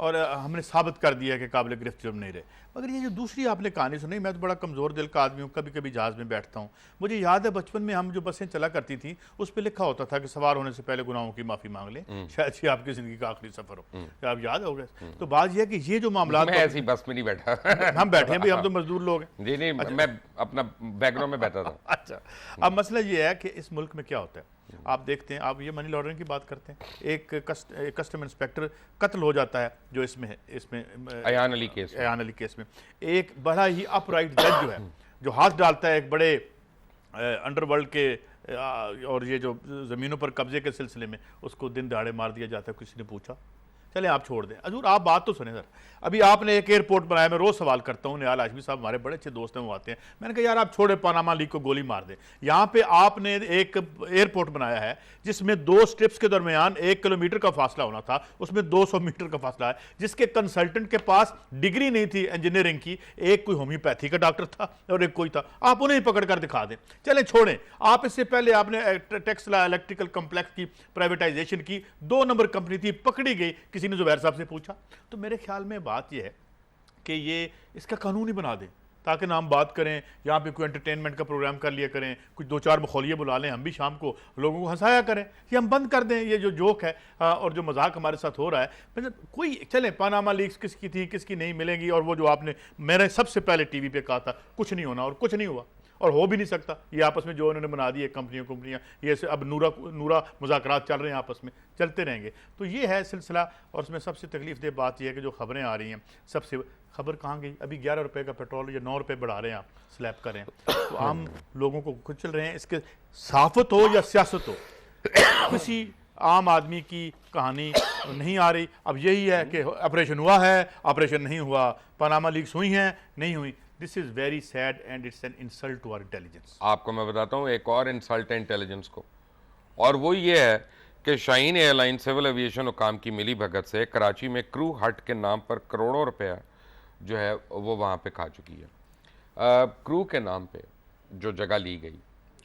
Speaker 2: और हमने साबित कर दिया कि काबिल गिरफ्त जुर्म नहीं रहे। मगर ये जो दूसरी आपने कहानी सुनी, मैं तो बड़ा कमज़ोर दिल का आदमी हूँ, कभी कभी जहाज़ में बैठता हूँ। मुझे याद है बचपन में हम जो बसें चला करती थी उस पर लिखा होता था कि सवार होने से पहले गुनाहों की माफ़ी मांग लें, शायद ये आपकी ज़िंदगी का आखिरी सफ़र हो। क्या आप याद हो गए? तो बात यह है कि ये जो मामला,
Speaker 1: मैं ऐसी बस में नहीं बैठा
Speaker 2: हम बैठे हैं भाई, हम तो मजदूर लोग हैं
Speaker 1: जी। नहीं, मैं अपना बैकग्राउंड में बैठा था।
Speaker 2: अच्छा, अब मसला ये है कि इस मुल्क में क्या होता है, आप देखते हैं, आप ये मनी लॉन्ड्रिंग की बात करते हैं, एक कस्टम इंस्पेक्टर कत्ल हो जाता है जो इसमें
Speaker 1: अयान अली
Speaker 2: केस में एक बड़ा ही अपराइट जज जो है, जो हाथ डालता है एक बड़े अंडरवर्ल्ड के और ये जो ज़मीनों पर कब्जे के सिलसिले में, उसको दिन दहाड़े मार दिया जाता है। किसी ने पूछा, चले आप छोड़ दें, हजूर आप बात तो सुने सर। अभी आपने एक एयरपोर्ट बनाया, मैं रोज़ सवाल करता हूँ, निहाल हाशमी साहब हमारे बड़े अच्छे दोस्त हैं, वो आते हैं, मैंने कहा यार आप छोड़े, पनामा लीक को गोली मार दें। यहाँ पे आपने एक एयरपोर्ट बनाया है जिसमें 2 स्ट्रिप्स के दरमियान 1 किलोमीटर का फासला होना था, उसमें 200 मीटर का फासला है, जिसके कंसल्टेंट के पास डिग्री नहीं थी इंजीनियरिंग की, एक कोई होम्योपैथी का डॉक्टर था और एक कोई था, आप उन्हें पकड़ कर दिखा दें। चलें छोड़ें, आप इससे पहले आपने टेक्सला इलेक्ट्रिकल कम्प्लेक्स की प्राइवेटाइजेशन की, 2 नंबर कंपनी थी, पकड़ी गई, किसी ने जुबैर साहब से पूछा। तो मेरे ख्याल में बात यह है कि ये इसका कानून ही बना दें ताकि ना हम बात करें, यहाँ पे कोई एंटरटेनमेंट का प्रोग्राम कर लिया करें, कुछ 2-4 मखौलिए बुला लें, हम भी शाम को लोगों को हंसाया करें, ये हम बंद कर दें। ये जो जोक है और जो मजाक हमारे साथ हो रहा है, मतलब कोई चले पनामा लीक्स किसकी थी किसकी नहीं मिलेंगी, और वो जो आपने मैंने सबसे पहले टीवी पे कहा था कुछ नहीं होना, और कुछ नहीं हुआ और हो भी नहीं सकता। ये आपस में जो उन्होंने बना दी है कंपनियां, ये अब नूरा मुज़ाकरात चल रहे हैं, आपस में चलते रहेंगे। तो ये है सिलसिला। और उसमें सबसे तकलीफ दे बात यह है कि जो खबरें आ रही हैं, सबसे खबर कहाँ गई? अभी 11 रुपये का पेट्रोल या 9 रुपये बढ़ा रहे हैं, आप स्लैब कर रहे हैं, तो आम लोगों को कुचल रहे हैं। इसके साफत हो या सियासत हो, किसी आम आदमी की कहानी नहीं आ रही। अब यही है कि ऑपरेशन हुआ है, ऑपरेशन नहीं हुआ, पनामा लीक्स हुई हैं, नहीं हुई। This is very sad and it's an insult to our intelligence.
Speaker 1: आपको मैं बताता हूँ एक और इंसल्ट है इंटेलिजेंस को, और वो ये है कि शाहीन एयरलाइन सिविल एविएशन हुकाम की मिली भगत से कराची में क्रू हट के नाम पर करोड़ों रुपया जो है वो वहाँ पे खा चुकी है। क्रू के नाम पे जो जगह ली गई,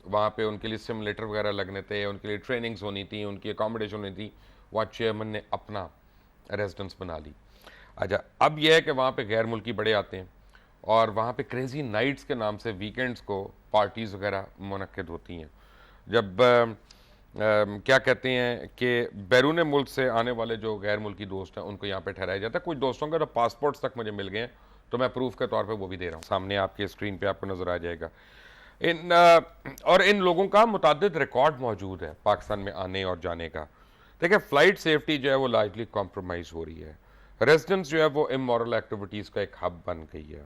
Speaker 1: वहाँ पे उनके लिए सिमुलेटर वगैरह लगने थे, उनके लिए ट्रेनिंग्स होनी थी, उनकी अकोमोडेशन होनी थी, वहाँ चेयरमैन ने अपना रेजिडेंस बना ली। अच्छा, अब यह है कि वहाँ पे गैर मुल्की बड़े आते हैं और वहाँ पे क्रेजी नाइट्स के नाम से वीकेंड्स को पार्टीज़ वगैरह मुनक्किद होती हैं। जब क्या कहते हैं कि बैरून मुल्क से आने वाले जो गैर मुल्की दोस्त हैं उनको यहाँ पे ठहराया जाता है। कुछ दोस्तों के तो पासपोर्ट्स तक मुझे मिल गए हैं, तो मैं प्रूफ के तौर पे वो भी दे रहा हूँ, सामने आपके स्क्रीन पे आपको नज़र आ जाएगा। और इन लोगों का मुताद्दिद रिकॉर्ड मौजूद है पाकिस्तान में आने और जाने का। देखिए, फ़्लाइट सेफ्टी जो है वो लार्जली कॉम्प्रोमाइज़ हो रही है, रेजिडेंस जो है वो इमोरल एक्टिविटीज़ का एक हब बन गई है।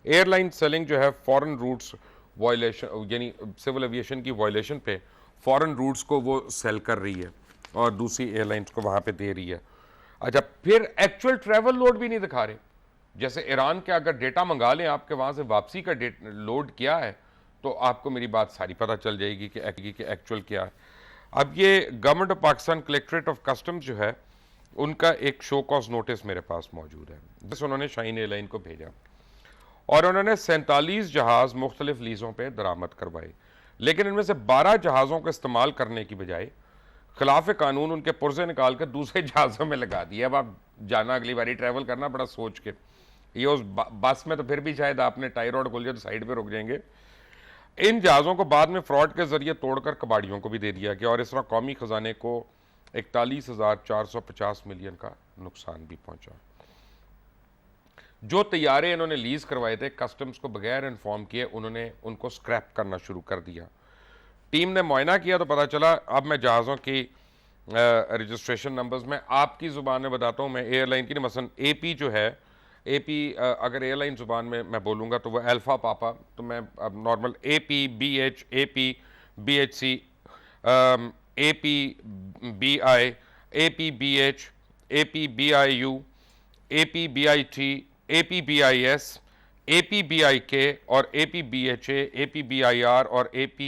Speaker 1: एयरलाइन सेलिंग जो है फॉरेन रूट्स वायलेशन, यानी सिविल एविएशन की वायलेशन पे फॉरेन रूट्स को वो सेल कर रही है और दूसरी एयरलाइंस को वहाँ पे दे रही है। अच्छा, फिर एक्चुअल ट्रैवल लोड भी नहीं दिखा रहे। जैसे ईरान के अगर डेटा मंगा लें आपके वहाँ से वापसी का लोड क्या है, तो आपको मेरी बात सारी पता चल जाएगी कि एक्चुअल क्या है। अब ये government of Pakistan collectorate of customs जो है उनका एक शो कॉज नोटिस मेरे पास मौजूद है, बस उन्होंने शाहीन एयरलाइन को भेजा और उन्होंने 47 जहाज़ मुख्तलिफ लीज़ों पे दरामद करवाए, लेकिन इनमें से 12 जहाज़ों का इस्तेमाल करने की बजाय खिलाफ कानून उनके पुर्जे निकाल कर दूसरे जहाज़ों में लगा दिए। अब आप जाना अगली बारी ट्रैवल करना बड़ा सोच के, ये उस बस में तो फिर भी शायद आपने टाई रॉड खोल दिया तो साइड पे रुक जाएंगे। इन जहाज़ों को बाद में फ्रॉड के जरिए तोड़कर कबाड़ियों को भी दे दिया गया और इस तरह कौमी खजाने को 41,450 मिलियन का नुकसान भी पहुंचा। जो तैयारे इन्होंने लीज करवाए थे कस्टम्स को बगैर इन्फॉर्म किए उन्होंने उनको स्क्रैप करना शुरू कर दिया। टीम ने मुआयना किया तो पता चला, अब मैं जहाज़ों की रजिस्ट्रेशन नंबर्स में आपकी ज़ुबान में बताता हूँ, मैं एयरलाइन की नहीं, मसलन AP जो है, AP अगर एयरलाइन ज़ुबान में मैं बोलूँगा तो वह अल्फ़ा पापा, तो मैं अब normal AP BH AP BHC AP BI AP BH AP BIU AP BIT AP BIS AP BIK और AP BHA AP BIR और AP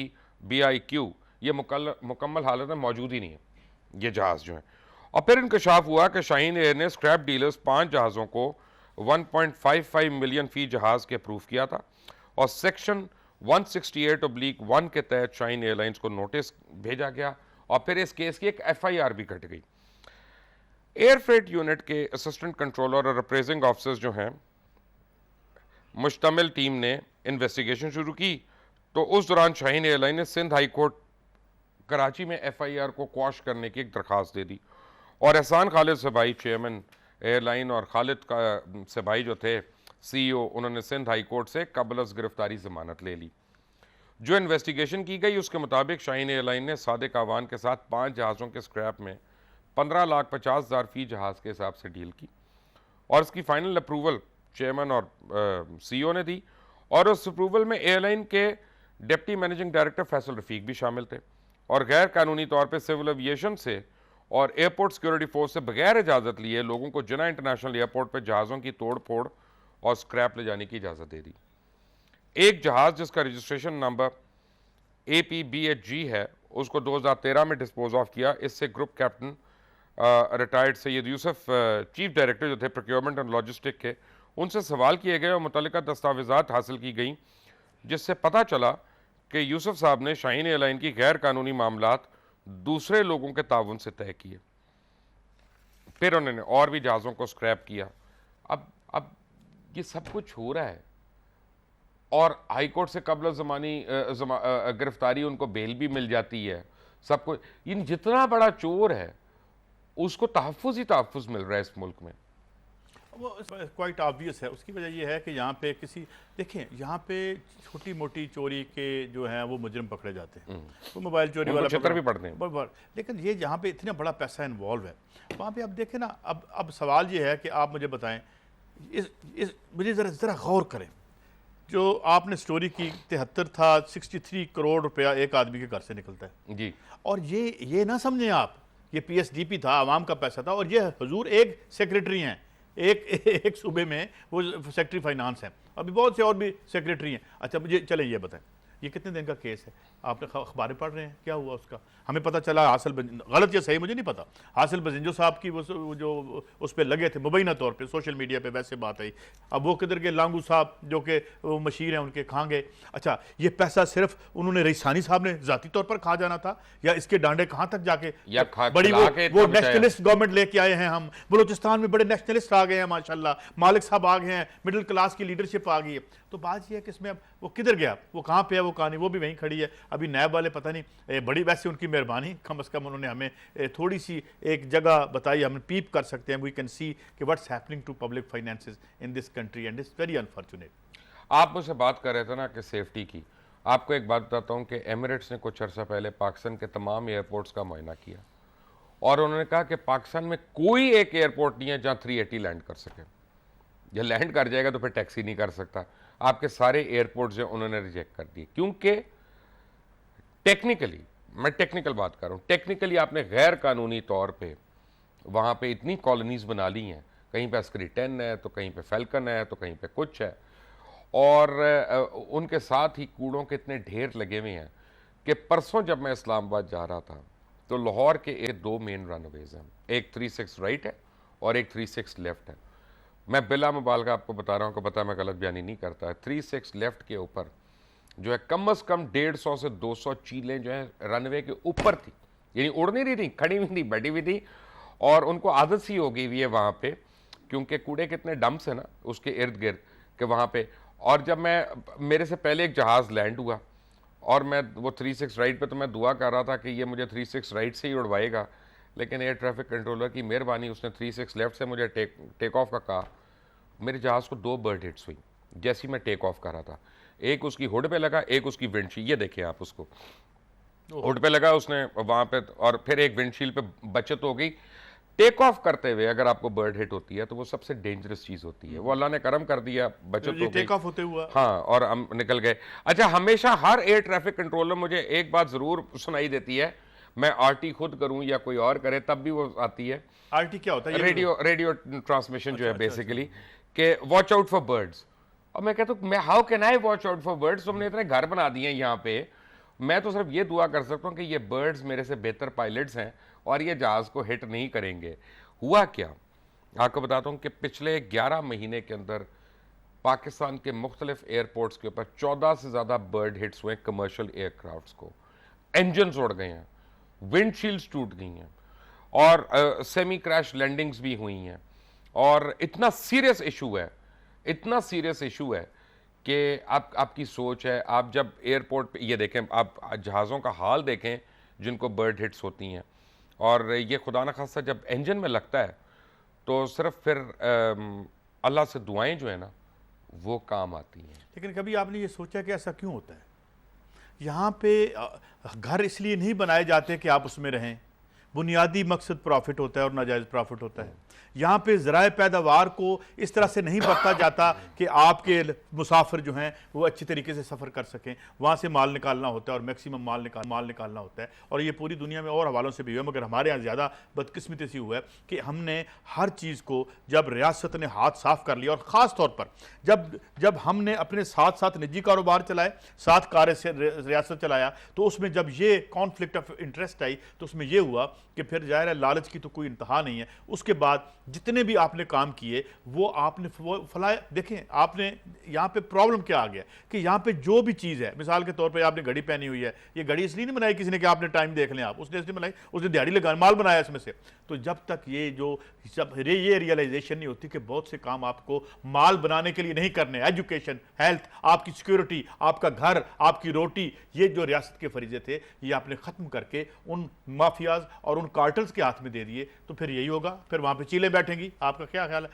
Speaker 1: BIQ ये मुकम्मल हालत में मौजूद ही नहीं है ये जहाज़ जो है। और फिर इंकशाफ हुआ कि शाहीन एयर ने स्क्रैप डीलर्स 5 जहाज़ों को 1.55 मिलियन फ़ी जहाज़ के अप्रूव किया था और सेक्शन 168/1 के तहत शाहीन एयरलाइंस को नोटिस भेजा गया और फिर इस केस की एक FIR भी कट गई। एयर फ्रेट यूनिट के असिस्टेंट कंट्रोलर और अप्रेजिंग ऑफिसर्स जो हैं मुश्तमिल टीम ने इन्वेस्टिगेशन शुरू की, तो उस दौरान शाहीन एयरलाइन ने सिंध हाई कोर्ट कराची में FIR को क्वाश करने की एक दरख्वास्त दे दी और एहसान खालिद सबाई चेयरमैन एयरलाइन और खालिद का सबाई जो थे CEO, उन्होंने सिंध हाई कोर्ट से कबल अज़ गिरफ्तारी जमानत ले ली। जो इन्वेस्टिगेशन की गई उसके मुताबिक शाहीन एयरलाइन ने सादिक आवान के साथ 5 जहाज़ों के स्क्रैप में 15,50,000 फ़ी जहाज़ के हिसाब से डील की और इसकी फाइनल अप्रूवल चेयरमैन और CEO ने दी और उस अप्रूवल में एयरलाइन के डिप्टी मैनेजिंग डायरेक्टर फैसल रफ़ीक भी शामिल थे और गैर कानूनी तौर पर सिविल एविएशन से और एयरपोर्ट सिक्योरिटी फोर्स से बगैर इजाज़त लिए लोगों को जिन्ना इंटरनेशनल एयरपोर्ट पर जहाज़ों की तोड़ फोड़ और स्क्रैप ले जाने की इजाज़त दे दी। एक जहाज़ जिसका रजिस्ट्रेशन नंबर APBHG है उसको 2013 में डिस्पोज ऑफ किया। इससे group captain retired Syed Yusuf chief director जो थे प्रोक्योरमेंट एंड लॉजिस्टिक के, उनसे सवाल किए गए और मुतल्लिका दस्तावेज़ात हासिल की गई जिससे पता चला कि यूसुफ साहब ने शाहीन एयरलाइन की गैर कानूनी मामलात दूसरे लोगों के ताउन से तय किए। फिर उन्होंने और भी जहाज़ों को स्क्रैप किया। अब ये सब कुछ हो रहा है और हाई कोर्ट से कबल ज़मानी गिरफ्तारी, उनको बेल भी मिल जाती है, सब कुछ। इन जितना बड़ा चोर है उसको तहफ़्फ़ुज़ ही तहफ़्फ़ुज़ मिल रहा है इस मुल्क में।
Speaker 2: वो क्वाइट ऑब्वियस है। उसकी वजह यह है कि यहाँ पे देखें, यहाँ पे छोटी मोटी चोरी के जो हैं वो मुजरिम पकड़े जाते हैं, वो मोबाइल चोरी वाला
Speaker 1: चित्र भी पड़ते हैं,
Speaker 2: लेकिन ये जहाँ पे इतना बड़ा पैसा इन्वॉल्व है वहाँ पे आप देखें ना। अब सवाल ये है कि आप मुझे बताएं, मुझे ज़रा गौर करें, जो आपने स्टोरी की 73 था, 63 करोड़ रुपया एक आदमी के घर से निकलता है
Speaker 1: जी।
Speaker 2: और ये ना समझें आप, ये PSDP था, आवाम का पैसा था और ये हुजूर एक सेक्रेटरी हैं, एक सूबे में वो सेक्रेटरी फाइनेंस हैं, अभी बहुत से और भी सेक्रेटरी हैं। अच्छा मुझे चले ये बताएं, ये कितने दिन का केस है? आपने अखबारें पढ़ रहे हैं, क्या हुआ उसका? हमें पता चला हासिल गलत या सही मुझे नहीं पता, हासिल बजिंजो साहब की वो जो उस पर लगे थे मुबैना तौर पे सोशल मीडिया पे वैसे बात आई। अब वो किधर के लांगू साहब जो कि वो मशीर हैं उनके कहाँ गए? अच्छा, ये पैसा सिर्फ उन्होंने रईसानी साहब ने ज़ाती तौर पर खा जाना था या इसके डांडे कहाँ तक जाके बड़ी वो नेशनलिस्ट गवर्नमेंट लेके आए हैं? हम बलूचिस्तान में बड़े नेशनलिस्ट आ गए हैं माशाल्लाह, मालिक साहब आ गए हैं, मिडिल क्लास की लीडरशिप आ गई है। तो बात यह है कि इसमें अब वो किधर गया, वो कहाँ पे है, वो कहानी वो भी वहीं खड़ी है। अभी नैब वाले पता नहीं, बड़ी वैसे उनकी मेहरबानी, कम से कम उन्होंने हमें थोड़ी सी एक जगह बताई, हम पीप कर सकते हैं, वी कैन सी कि what's happening to public finances in this country and it's very unfortunate.
Speaker 1: आप मुझसे बात कर रहे थे ना कि सेफ्टी की, आपको एक बात बताता हूँ कि एमिरेट्स ने कुछ अर्सा पहले पाकिस्तान के तमाम एयरपोर्ट्स का मुआयना किया और उन्होंने कहा कि पाकिस्तान में कोई एक एयरपोर्ट नहीं है जहाँ 380 लैंड कर सके। जब लैंड कर जाएगा तो फिर टैक्सी नहीं कर सकता। आपके सारे एयरपोर्ट जो उन्होंने रिजेक्ट कर दिए, क्योंकि टेक्निकली, मैं टेक्निकल बात कर रहा हूँ, टेक्निकली आपने गैर कानूनी तौर पे वहाँ पे इतनी कॉलोनीज बना ली हैं, कहीं पे अस्करी 10 है तो कहीं पे फैल्कन है तो कहीं पे कुछ है, और उनके साथ ही कूड़ों के इतने ढेर लगे हुए हैं कि परसों जब मैं इस्लामाबाद जा रहा था तो लाहौर के एक 2 मेन रनवेज हैं, एक 36 राइट है और एक 36 लेफ्ट है। मैं बिला मुबालगा आपको बता रहा हूँ कि पता मैं गलत बयानी नहीं करता है, 36 लेफ्ट के ऊपर जो है कम से कम 150 से 200 चीलें जो है रनवे के ऊपर थी, यानी उड़ नहीं रही थी, खड़ी हुई थी, बैठी हुई थी, और उनको आदत सी हो गई हुई है वहाँ पे, क्योंकि कूड़े कितने डंप्स है ना उसके इर्द गिर्द के वहाँ पे। और जब मेरे से पहले एक जहाज़ लैंड हुआ और मैं वो 36 राइट पे, तो मैं दुआ कर रहा था कि ये मुझे 36 राइट से ही उड़वाएगा, लेकिन एयर ट्रैफिक कंट्रोलर की मेहरबानी, उसने 36 लेफ्ट से मुझे टेक ऑफ का कहा। मेरे जहाज़ को 2 बर्ड हिट्स हुई जैसे ही मैं टेक ऑफ कर रहा था, एक उसकी हुड पे लगा, एक उसकी विंडशील्ड, ये देखें आप, उसको हुड पे लगा उसने वहाँ पे, और फिर एक विंडशील्ड पे बचत हो गई। टेक ऑफ करते हुए अगर आपको बर्ड हिट होती है तो वो सबसे डेंजरस चीज़ होती है, वो अल्लाह ने करम कर दिया, बचत हो गई,
Speaker 2: टेक ऑफ होते हुआ,
Speaker 1: हाँ, और हम निकल गए। अच्छा, हमेशा हर एयर ट्रैफिक कंट्रोलर मुझे एक बात ज़रूर सुनाई देती है, मैं आरटी खुद करूं या कोई और करे तब भी वो आती है।
Speaker 2: आरटी क्या होता है?
Speaker 1: रेडियो ट्रांसमिशन जो है बेसिकली कि वॉच आउट फॉर बर्ड्स। और मैं कहता हूँ, मैं how can I watch out for birds? तुमने इतने घर बना दिए हैं यहाँ पे, मैं तो सिर्फ ये दुआ कर सकता हूँ कि ये बर्ड्स मेरे से बेहतर पायलट्स हैं और ये जहाज़ को हिट नहीं करेंगे। हुआ क्या, आपको बताता हूँ कि पिछले 11 महीने के अंदर पाकिस्तान के मुख्तलिफ एयरपोर्ट्स के ऊपर 14 से ज़्यादा बर्ड हिट्स हुए कमर्शियल एयरक्राफ्ट्स को। इंजन उड़ गए हैं, विंडशील्ड्स टूट गई हैं, और सेमी क्रैश लैंडिंग्स भी हुई हैं। और इतना सीरियस इशू है, इतना सीरियस इशू है कि आपकी सोच है, आप जब एयरपोर्ट पे ये देखें, आप जहाज़ों का हाल देखें जिनको बर्ड हिट्स होती हैं, और ये खुदा न खासा जब इंजन में लगता है तो सिर्फ फिर अल्लाह से दुआएं जो है ना वो काम आती हैं।
Speaker 2: लेकिन कभी आपने ये सोचा कि ऐसा क्यों होता है? यहाँ पे घर इसलिए नहीं बनाए जाते कि आप उसमें रहें, बुनियादी मकसद प्रॉफिट होता है और नाजायज़ प्रॉफिट होता है। यहाँ पे ज़राए पैदावार को इस तरह से नहीं बरता जाता कि आपके मुसाफिर जो हैं वो अच्छी तरीके से सफ़र कर सकें, वहाँ से माल निकालना होता है और मैक्सिमम माल निकालना होता है। और ये पूरी दुनिया में और हवालों से भी हुआ, मगर हमारे यहाँ ज़्यादा बदकिस्मती सी हुआ है कि हमने हर चीज़ को, जब रियासत ने हाथ साफ़ कर लिया, और ख़ास तौर पर जब हमने अपने साथ साथ निजी कारोबार चलाए, साथ कार्य से रियासत चलाया, तो उसमें जब ये कॉन्फ्लिक्ट ऑफ इंटरेस्ट आई तो उसमें यह हुआ कि फिर ज़ाहिर है लालच की तो कोई इंतहा नहीं है। उसके बाद जितने भी आपने काम किए वो आपने फलाए। देखें आपने यहाँ पे प्रॉब्लम क्या आ गया कि यहाँ पे जो भी चीज़ है, मिसाल के तौर पे आपने घड़ी पहनी हुई है, ये घड़ी इसलिए नहीं बनाई किसी ने कि आपने टाइम देख लें, आप उसने इसलिए बनाई, उसने दिहाड़ी लगा माल बनाया इसमें से। तो जब तक ये रियलाइजेशन नहीं होती कि बहुत से काम आपको माल बनाने के लिए नहीं करने, एजुकेशन, हेल्थ, आपकी सिक्योरिटी, आपका घर, आपकी रोटी, ये जो रियासत के फरीजे थे ये आपने ख़त्म करके उन माफियाज और उन कार्टल्स के हाथ में दे दिए, तो फिर यही होगा, फिर वहाँ पे चीलें बैठेंगी। आपका क्या ख्याल है?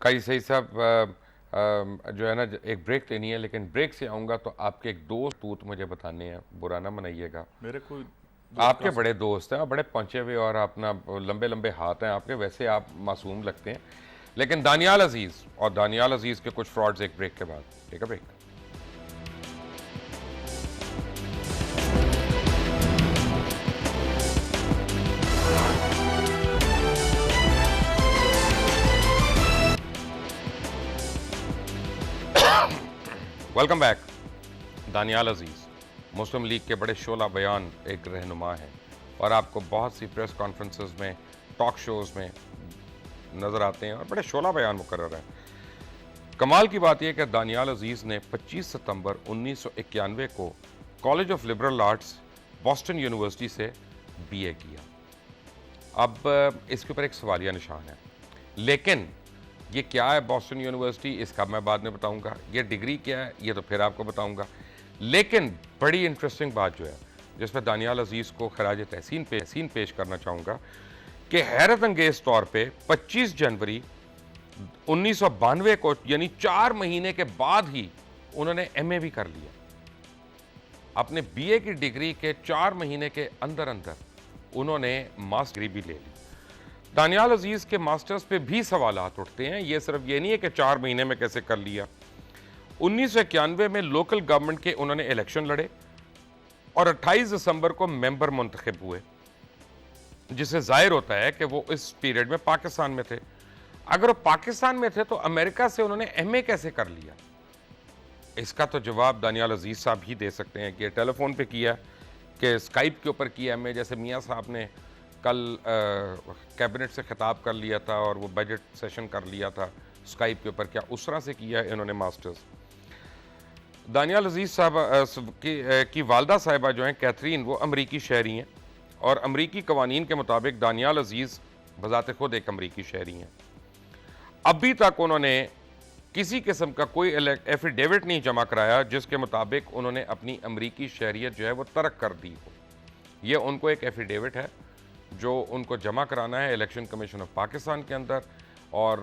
Speaker 1: कई सही साहब, जो है ना, एक ब्रेक लेनी है, लेकिन ब्रेक से आऊँगा तो आपके एक दोस्त तूत मुझे बताने हैं, बुरा ना मनाइएगा।
Speaker 2: मेरे कोई
Speaker 1: आपके बड़े दोस्त हैं और बड़े पहुँचे हुए और अपना लंबे लंबे हाथ हैं आपके, वैसे आप मासूम लगते हैं, लेकिन दानियाल अजीज़ और दानियाल अजीज़ के कुछ फ्रॉड्स एक ब्रेक के बाद। Take a break. Welcome back. Daniyal Aziz, Muslim League के बड़े शोला बयान एक रहनुमा हैं और आपको बहुत सी प्रेस कॉन्फ्रेंसेस में, टॉक शोज़ में नज़र आते हैं और बड़े शोला बयान मुकर्रर हैं। कमाल की बात यह कि दानियाल अजीज़ ने 25 सितंबर 1991 को college of liberal arts Boston university से बीए किया। अब इसके ऊपर एक सवालिया निशान है, लेकिन ये क्या है बॉस्टन यूनिवर्सिटी, इसका मैं बाद में बताऊंगा। ये डिग्री क्या है ये तो फिर आपको बताऊंगा। लेकिन बड़ी इंटरेस्टिंग बात जो है जिसमें दानियाल अजीज़ को खराज तहसीन पेश करना चाहूँगा कि हैरत अंगेज तौर पे 25 जनवरी 1992 को, यानी 4 महीने के बाद ही उन्होंने एमए भी कर लिया। अपने बीए की डिग्री के 4 महीने के अंदर अंदर उन्होंने मास्टर डिग्री भी ले ली। दानियाल अजीज़ के मास्टर्स पे भी सवालात उठते हैं, ये सिर्फ ये नहीं है कि 4 महीने में कैसे कर लिया। 1991 में लोकल गवर्नमेंट के उन्होंने इलेक्शन लड़े और 28 दिसंबर को मेंबर मुंतखब हुए, जिससे जाहिर होता है कि वो इस पीरियड में पाकिस्तान में थे। अगर वो पाकिस्तान में थे तो अमेरिका से उन्होंने एमए कैसे कर लिया? इसका तो जवाब दानियाल अजीज़ साहब ही दे सकते हैं कि टेलीफोन पे किया, कि स्काइप के ऊपर किया एमए, जैसे मियाँ साहब ने कल कैबिनेट से खिताब कर लिया था और वो बजट सेशन कर लिया था स्काइप के ऊपर, क्या उस तरह से किया है इन्होंने मास्टर्स? दानियाल अजीज़ साहब की वालदा साहिबा जो हैं कैथरीन, वो अमरीकी शहरी हैं और अमरीकी कवानीन के मुताबिक दानियाल अजीज़ बज़ाते खुद एक अमरीकी शहरी हैं। अभी तक उन्होंने किसी किस्म का कोई एफिडेविट नहीं जमा कराया जिसके मुताबिक उन्होंने अपनी अमरीकी शहरियत जो है वो तर्क कर दी हो। ये उनको एक एफिडेविट है जो उनको जमा कराना है इलेक्शन कमीशन ऑफ पाकिस्तान के अंदर, और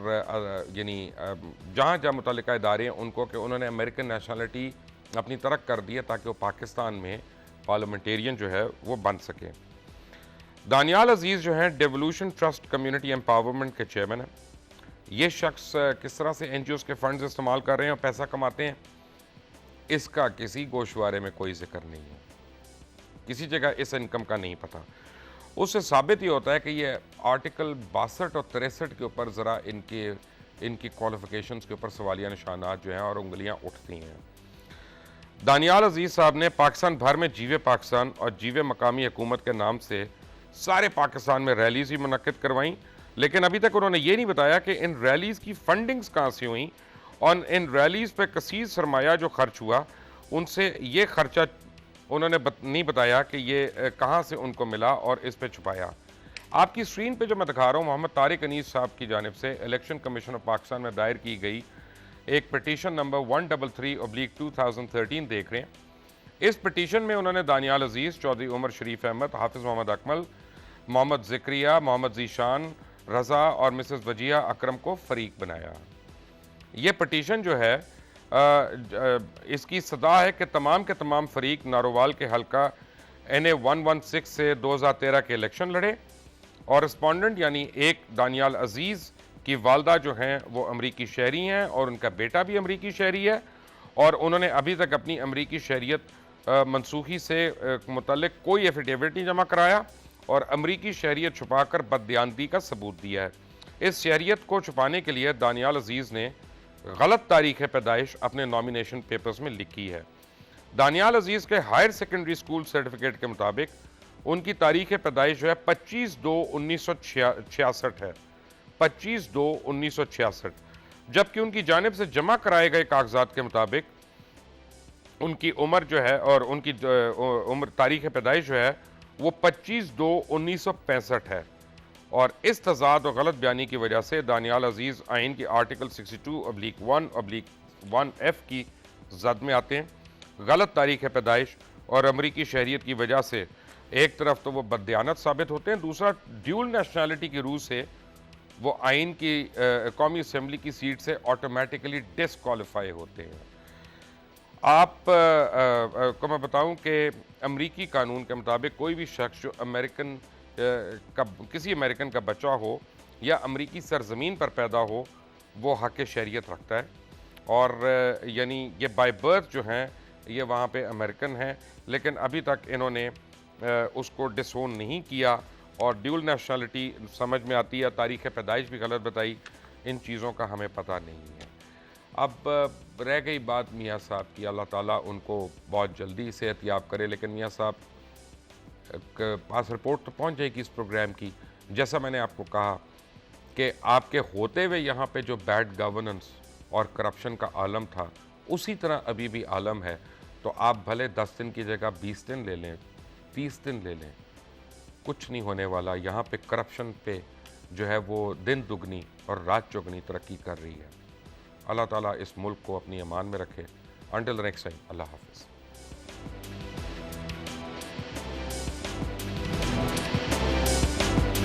Speaker 1: यानी जहाँ जहाँ मुतल्लिका इदारे हैं उनको कि उन्होंने अमेरिकन नेशनलिटी अपनी तरक कर दी है ताकि वो पाकिस्तान में पार्लियामेंटेरियन जो है वो बन सके। दानियाल अजीज़ जो हैं डेवोल्यूशन ट्रस्ट कम्युनिटी एम्पावरमेंट के चेयरमैन हैं। ये शख्स किस तरह से एनजीओज़ के फंड्स इस्तेमाल कर रहे हैं और पैसा कमाते हैं, इसका किसी गोशवारे में कोई जिक्र नहीं है, किसी जगह इस इनकम का नहीं पता। उससे साबित ही होता है कि ये आर्टिकल 62 और 63 के ऊपर ज़रा इनकी क्वालिफिकेशंस के ऊपर सवालिया निशानात जो हैं और उंगलियां उठती हैं। दानियाल अजीज़ साहब ने पाकिस्तान भर में जीवे पाकिस्तान और जीवे मकामी हुकूमत के नाम से सारे पाकिस्तान में रैलीज़ भी मुनक्किद करवाईं, लेकिन अभी तक उन्होंने ये नहीं बताया कि इन रैलीज़ की फंडिंग्स कहाँ से हुई और इन रैलीज़ पे कसीर सरमाया जो खर्च हुआ उनसे ये खर्चा उन्होंने नहीं बताया कि ये कहाँ से उनको मिला और इस पे छुपाया। आपकी स्क्रीन पे जो मैं दिखा रहा हूँ मोहम्मद तारिक अनीस साहब की जानिब से इलेक्शन कमीशन ऑफ पाकिस्तान में दायर की गई एक पिटीशन नंबर 133/2013 देख रहे हैं। इस पिटीशन में उन्होंने दानियाल अजीज़, चौधरी उमर शरीफ अहमद, हाफिज़ मोहम्मद अकमल, मोहम्मद ज़िक्रिया, मोहम्मद जीशान रज़ा और मिसेस वजिया अकरम को फरीक बनाया। ये पिटीशन जो है इसकी सदा है कि तमाम के तमाम फरीक नारोवाल के हल्का NA 116 से 2013 के इलेक्शन लड़े और रिस्पॉन्डेंट यानी एक दानियाल अजीज़ की वालदा जो हैं वो अमरीकी शहरी हैं और उनका बेटा भी अमरीकी शहरी है और उन्होंने अभी तक अपनी अमरीकी शहरियत मनसूखी से मुतल्लिक कोई एफिडेविट नहीं जमा कराया और अमरीकी शहरियत छुपाकर बददियानती का सबूत दिया है। इस शहरियत को छुपाने के लिए दानियाल अजीज़ ने गलत तारीख़ पैदाइश अपने नॉमिनेशन पेपर्स में लिखी है। दानियाल अजीज़ के हायर सेकेंडरी स्कूल सर्टिफिकेट के मुताबिक उनकी तारीख़ पैदाइश जो है 25/2/1966 है, 25/2/1966, जबकि उनकी जानिब से जमा कराए गए कागजात के मुताबिक उनकी उम्र जो है और उनकी उम्र तारीख़ पैदाइश जो है वो 25/2/1965 है और इस तजाद और गलत बयानी की वजह से दानियाल अजीज़ आइन की आर्टिकल 62/1/1F की जद में आते हैं। गलत तारीख़ पैदाइश और अमरीकी शहरियत की वजह से एक तरफ तो वो बददियानत साबित होते हैं, दूसरा ड्यूल नेशनलिटी की रूह से वो आइन की कौमी असम्बली की सीट से ऑटोमेटिकली डिसक्वालीफाई होते हैं। आप को मैं बताऊं कि अमरीकी कानून के मुताबिक कोई भी शख्स जो किसी अमेरिकन का बच्चा हो या अमरीकी सरजमीन पर पैदा हो वो हक़ शहरियत रखता है और यानी ये बाय बर्थ जो हैं ये वहाँ पे अमेरिकन हैं, लेकिन अभी तक इन्होंने उसको डिसोन नहीं किया और ड्यूल नेशनलिटी समझ में आती है, तारीख़ पैदाइश भी गलत बताई, इन चीज़ों का हमें पता नहीं है। अब रह गई बात मियाँ साहब की, अल्लाह ताला उनको बहुत जल्दी सेहतयाब करे, लेकिन मियाँ साहब के पास रिपोर्ट तो पहुंच जाएगी इस प्रोग्राम की। जैसा मैंने आपको कहा कि आपके होते हुए यहाँ पे जो बैड गवर्नेंस और करप्शन का आलम था, उसी तरह अभी भी आलम है। तो आप भले 10 दिन की जगह 20 दिन ले लें, 30 दिन ले लें, कुछ नहीं होने वाला। यहाँ पे करप्शन पे जो है वो दिन दुगनी और रात चौगनी तरक्की कर रही है। अल्लाह ताला इस मुल्क को अपनी अमान में रखे। अंटिल नेक्स्ट टाइम, अल्लाह हाफिज़।